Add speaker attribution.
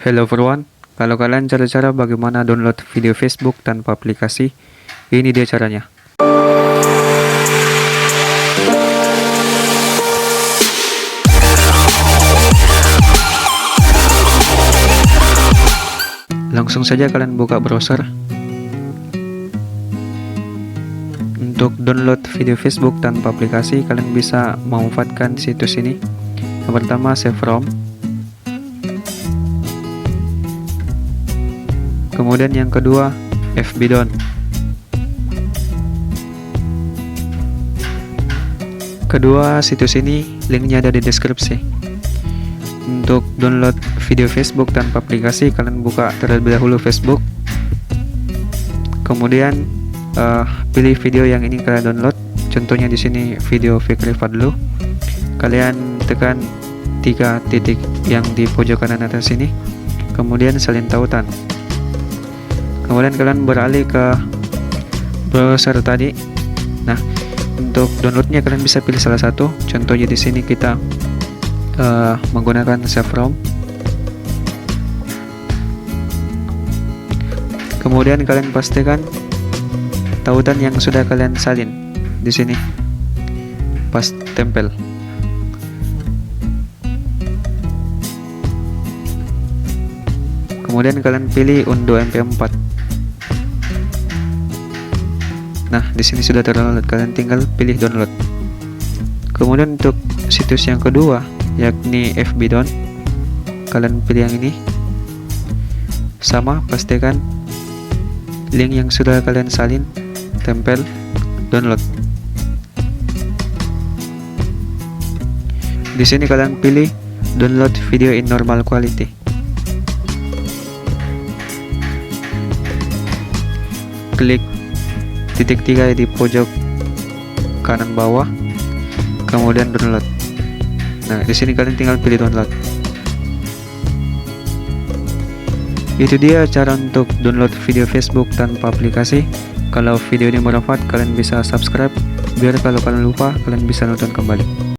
Speaker 1: Hello everyone, kalau kalian cari cara bagaimana download video Facebook tanpa aplikasi, ini dia caranya. Langsung saja kalian buka browser. Untuk download video Facebook tanpa aplikasi, kalian bisa memanfaatkan situs ini. Yang pertama, save from. Kemudian yang kedua, FBDown. Kedua situs ini linknya ada di deskripsi. Untuk download video Facebook tanpa aplikasi, kalian buka terlebih dahulu Facebook. Kemudian pilih video yang ingin kalian download. Contohnya di sini video Fikri Fadlu. Kalian tekan 3 titik yang di pojok kanan atas sini. Kemudian salin tautan. Kemudian kalian beralih ke browser tadi. Nah, untuk downloadnya kalian bisa pilih salah satu. Contohnya di sini kita menggunakan save from. Kemudian kalian pastikan tautan yang sudah kalian salin di sini, pas tempel. Kemudian kalian pilih undo MP4. Nah, di sini sudah terdownload, kalian tinggal pilih download. Kemudian untuk situs yang kedua, yakni FBDown, kalian pilih yang ini. Sama, pastikan link yang sudah kalian salin, tempel, download. Di sini kalian pilih download video in normal quality. Klik titik 3 di pojok kanan bawah, kemudian download. Nah, di sini kalian tinggal pilih download. Itu dia cara untuk download video Facebook tanpa aplikasi. Kalau video ini bermanfaat, kalian bisa subscribe biar kalau kalian lupa, kalian bisa nonton kembali.